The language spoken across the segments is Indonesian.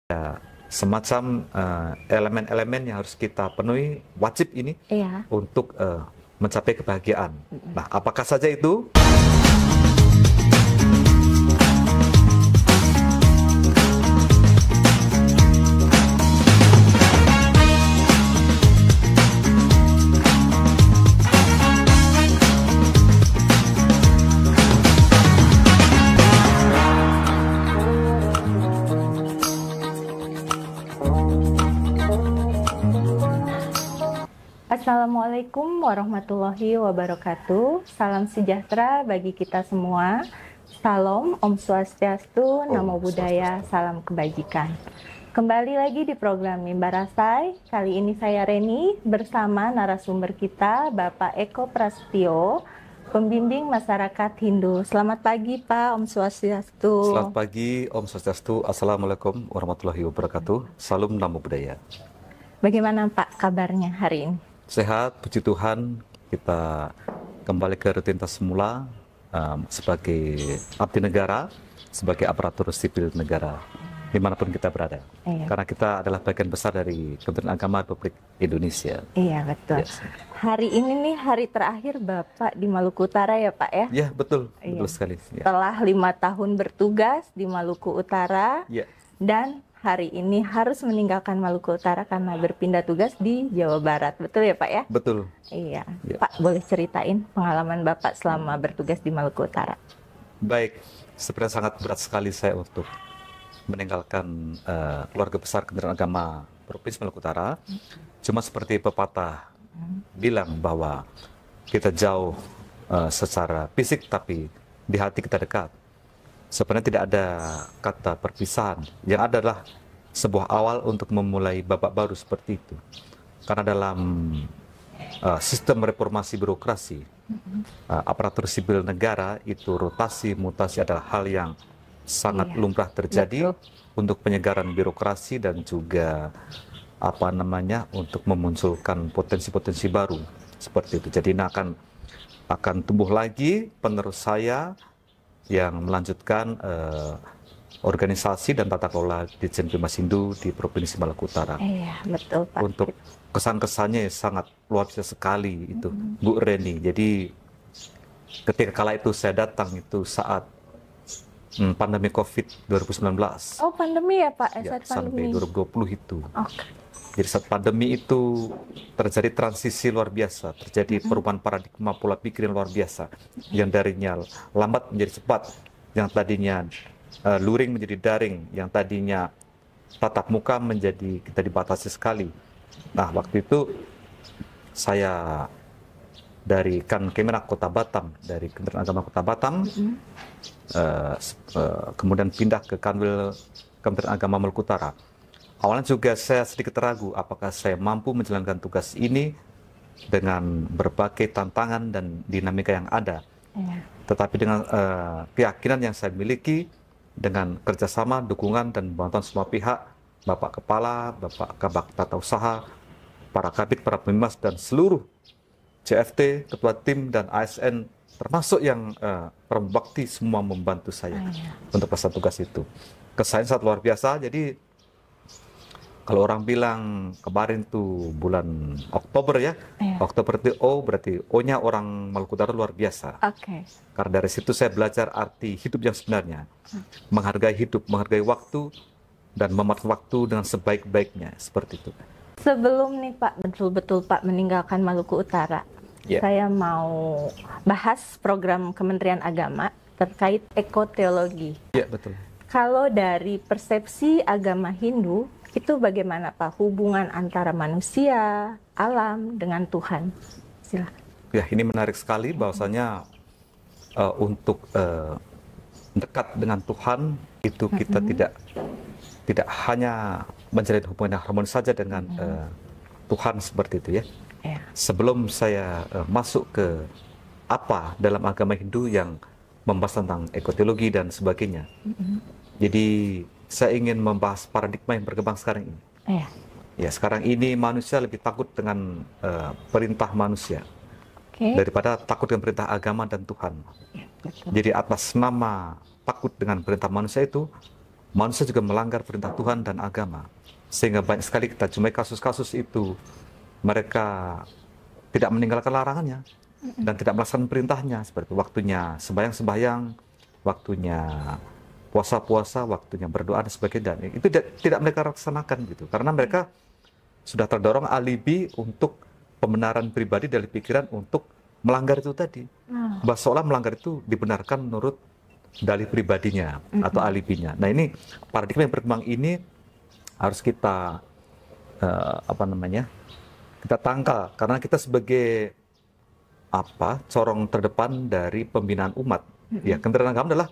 Ya, semacam elemen-elemen yang harus kita penuhi, wajib ini Iya. untuk mencapai kebahagiaan. Nah, apakah saja itu? Assalamualaikum warahmatullahi wabarakatuh. Salam sejahtera bagi kita semua. Salam, Om Swastiastu, Namo Buddhaya, salam kebajikan. Kembali lagi di program Mimbar Rasai. Kali ini saya Reni bersama narasumber kita, Bapak Eko Prasetyo, pembimbing masyarakat Hindu. Selamat pagi Pak, Om Swastiastu. Selamat pagi, Om Swastiastu. Assalamualaikum warahmatullahi wabarakatuh. Salam Namo Buddhaya. Bagaimana Pak kabarnya hari ini? Sehat, puji Tuhan. Kita kembali ke rutinitas semula sebagai abdi negara, sebagai aparatur sipil negara, dimanapun kita berada. Iya. Karena kita adalah bagian besar dari Kementerian Agama Republik Indonesia. Iya, betul. Yes. Hari ini nih hari terakhir Bapak di Maluku Utara ya Pak ya? Ya, betul. Iya. Betul sekali. Ya. Setelah 5 tahun bertugas di Maluku Utara Ya. dan hari ini harus meninggalkan Maluku Utara karena berpindah tugas di Jawa Barat. Betul ya Pak ya? Betul. Iya. Ya. Pak, boleh ceritain pengalaman Bapak selama bertugas di Maluku Utara? Baik, sebenarnya sangat berat sekali saya untuk meninggalkan keluarga besar Kementerian Agama Provinsi Maluku Utara. Cuma seperti pepatah bilang bahwa kita jauh secara fisik tapi di hati kita dekat. Sebenarnya tidak ada kata perpisahan. Yang ada adalah sebuah awal untuk memulai babak baru seperti itu. Karena dalam sistem reformasi birokrasi, aparatur sipil negara itu rotasi, mutasi adalah hal yang sangat Iya, lumrah terjadi betul. untuk penyegaran birokrasi dan juga untuk memunculkan potensi-potensi baru seperti itu. Jadi ini akan tumbuh lagi penerus saya yang melanjutkan organisasi dan tata kelola Ditjen Bimas Hindu di Provinsi Maluku Utara. Iya, betul Pak. Untuk kesan-kesannya sangat luar biasa sekali itu, Bu Reni. Jadi ketika kala itu saya datang itu saat pandemi COVID 2019. Oh, pandemi ya Pak? Ya, Saat sampai pandemi. 2020 itu. Oke. Jadi saat pandemi itu terjadi transisi luar biasa, terjadi perubahan paradigma pola pikir yang luar biasa, yang darinya lambat menjadi cepat, yang tadinya luring menjadi daring, yang tadinya tatap muka menjadi kita dibatasi sekali. Nah, waktu itu saya dari Kemenak Kota Batam, dari Kementerian Agama Kota Batam, kemudian pindah ke Kanwil Kementerian Agama Maluku Utara. Awalnya juga saya sedikit ragu apakah saya mampu menjalankan tugas ini dengan berbagai tantangan dan dinamika yang ada. Iya. Tetapi dengan keyakinan yang saya miliki, dengan kerjasama, dukungan, dan bantuan semua pihak, Bapak Kepala, Bapak Kabak Tata Usaha, para kabit, para pemimas, dan seluruh CFT, Ketua Tim, dan ASN, termasuk yang perbakti semua membantu saya untuk pelaksanaan tugas itu. Kesan sangat luar biasa, jadi kalau orang bilang kemarin tuh bulan Oktober ya, Iya. Oktober itu O, berarti O-nya orang Maluku Utara luar biasa. Oke. Karena dari situ saya belajar arti hidup yang sebenarnya. Menghargai hidup, menghargai waktu, dan memanfaatkan waktu dengan sebaik-baiknya, seperti itu. Sebelum nih Pak, betul-betul Pak meninggalkan Maluku Utara, Ya. saya mau bahas program Kementerian Agama terkait ekoteologi. Iya, betul. Kalau dari persepsi agama Hindu, itu bagaimana Pak hubungan antara manusia, alam, dengan Tuhan? Silakan. Ya, ini menarik sekali bahwasanya untuk dekat dengan Tuhan itu kita tidak hanya menjalin hubungan yang harmonis saja dengan Tuhan seperti itu ya. Ya. Sebelum saya masuk ke apa dalam agama Hindu yang membahas tentang ekoteologi dan sebagainya. Jadi saya ingin membahas paradigma yang berkembang sekarang ini. Ya. Ya, sekarang ini manusia lebih takut dengan perintah manusia Oke. daripada takut dengan perintah agama dan Tuhan. Ya, betul. Jadi atas nama takut dengan perintah manusia itu, manusia juga melanggar perintah Tuhan dan agama. Sehingga banyak sekali kita jumpai kasus-kasus itu, mereka tidak meninggalkan larangannya dan tidak melaksanakan perintahnya, seperti waktunya sembahyang-sembahyang, waktunya puasa-puasa, waktunya berdoa dan sebagainya. Dan itu tidak mereka laksanakan gitu, karena mereka sudah terdorong alibi untuk pembenaran pribadi dari pikiran untuk melanggar itu tadi. Bahwa seolah melanggar itu dibenarkan menurut dalih pribadinya atau alibinya. Nah, ini paradigma yang berkembang ini harus kita kita tangkal, karena kita sebagai corong terdepan dari pembinaan umat. Ya, Kementerian Agama adalah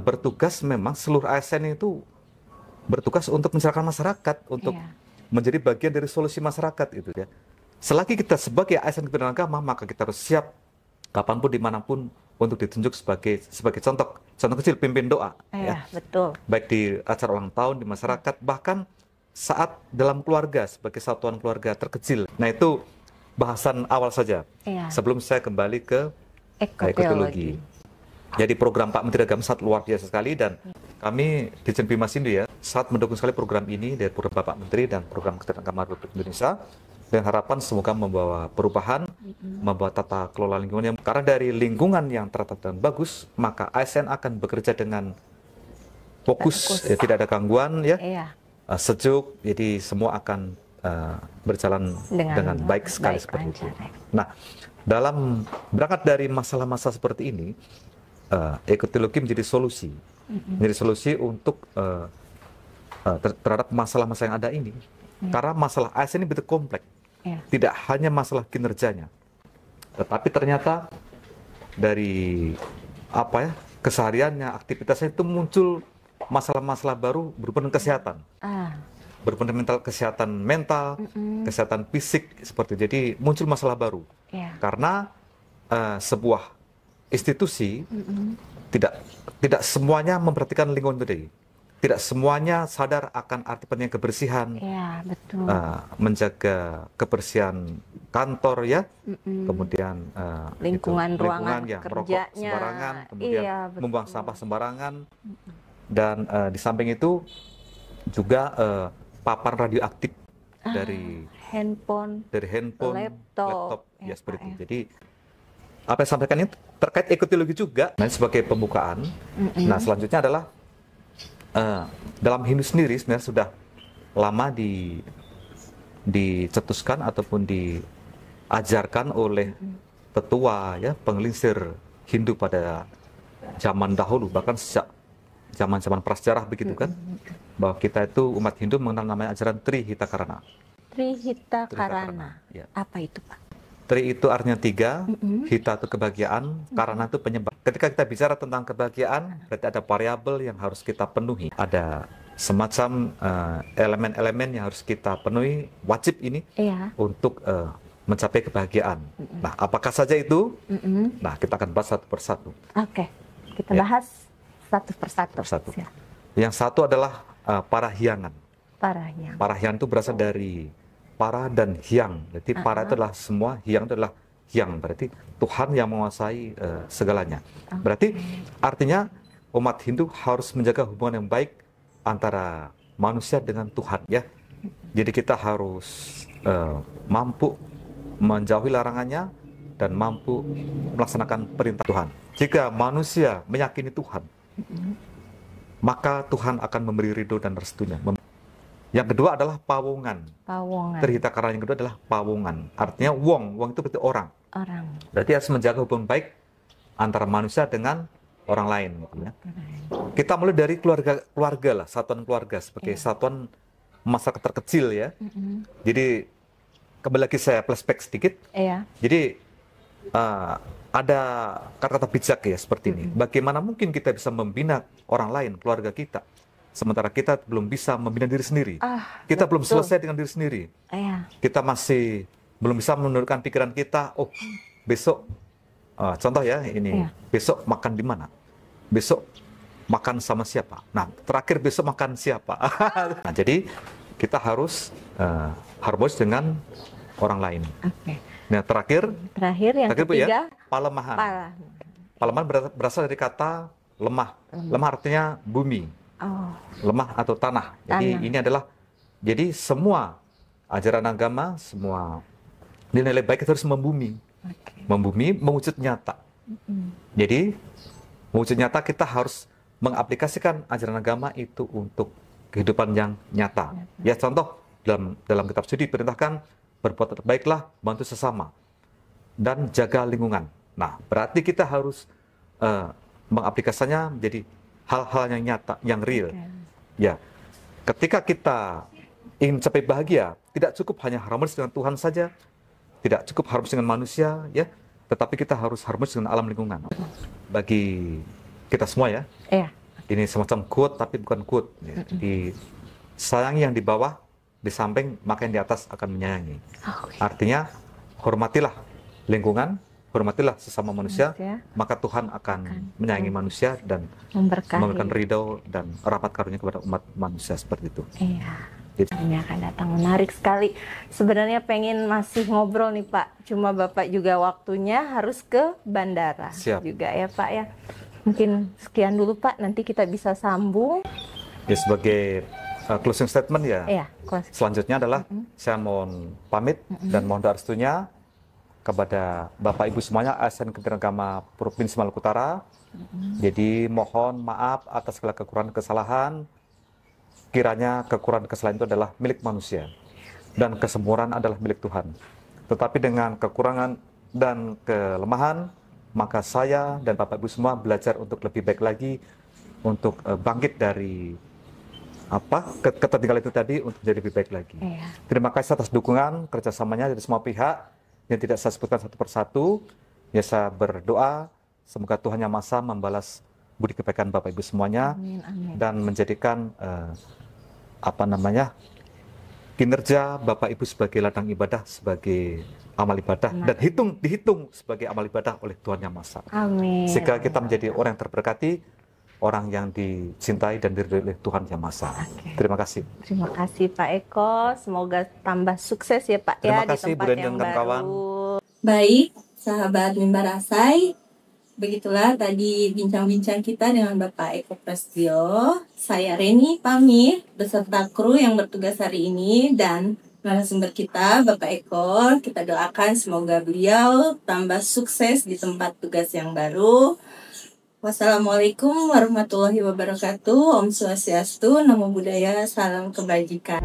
bertugas, memang seluruh ASN itu bertugas untuk mencerahkan masyarakat, untuk menjadi bagian dari solusi masyarakat itu ya. Selagi kita sebagai ASN Kementerian Agama, maka kita harus siap kapanpun dimanapun untuk ditunjuk sebagai contoh kecil pimpin doa. Ya, betul. Baik di acara ulang tahun di masyarakat, bahkan saat dalam keluarga sebagai satuan keluarga terkecil. Nah, itu bahasan awal saja. Sebelum saya kembali ke ekoteologi. Jadi program Pak Menteri Agama sangat luar biasa sekali, dan kami di Cenpi Masindo ya sangat mendukung sekali program ini dari program Bapak Menteri dan program Kementerian Agama Republik Indonesia, dengan harapan semoga membawa perubahan, membawa tata kelola lingkungan yang, karena dari lingkungan yang tertata dan bagus, maka ASN akan bekerja dengan fokus. Ya, tidak ada gangguan ya. Sejuk, jadi semua akan berjalan dengan baik sekali seperti itu. Nah, dalam berangkat dari masalah-masalah seperti ini, ekoteologi menjadi solusi, untuk terhadap masalah-masalah yang ada ini. Karena masalah ASN ini begitu kompleks, tidak hanya masalah kinerjanya, tetapi ternyata dari kesehariannya, aktivitasnya itu muncul masalah-masalah baru berhubungan dengan kesehatan, berhubungan kesehatan mental, kesehatan fisik seperti itu. Jadi muncul masalah baru karena sebuah institusi tidak semuanya memperhatikan lingkungan tadi. Tidak semuanya sadar akan arti pentingnya kebersihan, menjaga kebersihan kantor ya, kemudian lingkungan ruangan yang merokok kerjanya sembarangan, kemudian membuang sampah sembarangan, dan di samping itu juga paparan radioaktif dari handphone, laptop ya seperti itu. Jadi apa yang sampaikan ini terkait ekoteologi juga. Nah, sebagai pembukaan, nah selanjutnya adalah dalam Hindu sendiri sebenarnya sudah lama dicetuskan ataupun diajarkan oleh tetua ya, penggelincir Hindu pada zaman dahulu, bahkan sejak zaman-zaman prasejarah begitu kan, bahwa kita itu umat Hindu mengenal namanya ajaran Trihitakarana. Trihitakarana. Ya. Apa itu, Pak? Tri itu artinya 3, hita itu kebahagiaan, karana itu penyebab. Ketika kita bicara tentang kebahagiaan, berarti ada variabel yang harus kita penuhi. Ada semacam elemen-elemen yang harus kita penuhi, wajib ini untuk mencapai kebahagiaan. Nah, apakah saja itu? Nah, kita akan bahas satu persatu. Oke, kita bahas satu persatu. Yang satu adalah parahyangan. Parahyangan itu berasal dari para dan hyang. Jadi para itu adalah semua, hyang itu adalah hyang, berarti Tuhan yang menguasai segalanya. Berarti artinya umat Hindu harus menjaga hubungan yang baik antara manusia dengan Tuhan ya. Jadi kita harus mampu menjauhi larangannya dan mampu melaksanakan perintah Tuhan. Jika manusia meyakini Tuhan, maka Tuhan akan memberi ridho dan restunya. Yang kedua adalah pawongan. Trihitakarana yang kedua adalah pawongan. Artinya wong itu berarti orang. Berarti harus menjaga hubungan baik antara manusia dengan orang lain. Gitu ya. Kita mulai dari keluarga lah, satuan keluarga sebagai satuan masyarakat terkecil ya. Jadi kembali lagi saya flashback sedikit. Jadi ada kata-kata bijak ya seperti ini. Bagaimana mungkin kita bisa membina orang lain, keluarga kita, sementara kita belum bisa membina diri sendiri. Kita belum selesai dengan diri sendiri. Kita masih belum bisa menundukkan pikiran kita. Oh, besok, contoh ya ini, besok makan di mana? Besok makan sama siapa? Nah, terakhir besok makan siapa? Nah, jadi kita harus harmonis dengan orang lain. Nah, terakhir yang ketiga, palemahan. Palemahan berasal dari kata lemah. Lemah artinya bumi. Oh, lemah atau tanah. Jadi Tanah. ini adalah, jadi semua ajaran agama, semua nilai-nilai baik itu harus membumi, oke. mewujud nyata. Jadi mewujud nyata kita harus mengaplikasikan ajaran agama itu untuk kehidupan yang nyata. Ya contoh dalam kitab suci diperintahkan berbuat terbaiklah, bantu sesama, dan jaga lingkungan. Nah, berarti kita harus mengaplikasikannya menjadi hal-hal yang nyata, yang real. Oke. Ya, ketika kita ingin capai bahagia, tidak cukup hanya harmonis dengan Tuhan saja, tidak cukup harmonis dengan manusia, ya, tetapi kita harus harmonis dengan alam lingkungan. Bagi kita semua ya, Iya. ini semacam quote tapi bukan quote. Ya. Jadi sayangi yang di bawah, di samping, maka yang di atas akan menyayangi. Oke. Artinya hormatilah lingkungan, hormatilah sesama manusia, Manusia. maka Tuhan akan menyayangi manusia dan Memberkahi. memberikan ridho dan rahmat karunia kepada umat manusia seperti itu. Iya. Jadi, Ini akan datang, menarik sekali. Sebenarnya pengen masih ngobrol nih Pak, cuma Bapak juga waktunya harus ke bandara. Siap. Juga ya Pak ya. Mungkin sekian dulu Pak, nanti kita bisa sambung. ya sebagai closing statement ya, Iya, selanjutnya adalah saya mohon pamit dan mohon doa restunya kepada Bapak Ibu semuanya ASN Kementerian Agama Provinsi Maluku Utara. Jadi mohon maaf atas segala kekurangan kesalahan. Kiranya kekurangan kesalahan itu adalah milik manusia dan kesempurnaan adalah milik Tuhan. Tetapi dengan kekurangan dan kelemahan, maka saya dan Bapak Ibu semua belajar untuk lebih baik lagi, untuk bangkit dari ketertinggalan itu tadi untuk jadi lebih baik lagi. Iya. Terima kasih atas dukungan kerjasamanya dari semua pihak yang tidak saya sebutkan satu persatu. Ya, saya berdoa semoga Tuhan Yang Maha Esa membalas budi kebaikan Bapak Ibu semuanya. Amin, amin. Dan menjadikan kinerja Bapak Ibu sebagai ladang ibadah, sebagai amal ibadah, dan dihitung sebagai amal ibadah oleh Tuhan Yang Maha Esa. Amin. Sehingga kita menjadi orang yang terberkati, orang yang dicintai dan diridhoi oleh Tuhan Yang Maha Esa. Oke. Terima kasih. Terima kasih Pak Eko, semoga tambah sukses ya Pak Terima ya di kasih, tempat Bu Deni yang dan baru. kawan. Baik, sahabat Mimbar Asai, begitulah tadi bincang-bincang kita dengan Bapak Eko Prasetyo. Saya Reni pamit beserta kru yang bertugas hari ini dan narasumber kita Bapak Eko. Kita doakan semoga beliau tambah sukses di tempat tugas yang baru. Wassalamualaikum warahmatullahi wabarakatuh. Om Swastiastu, Namo Buddhaya, salam kebajikan.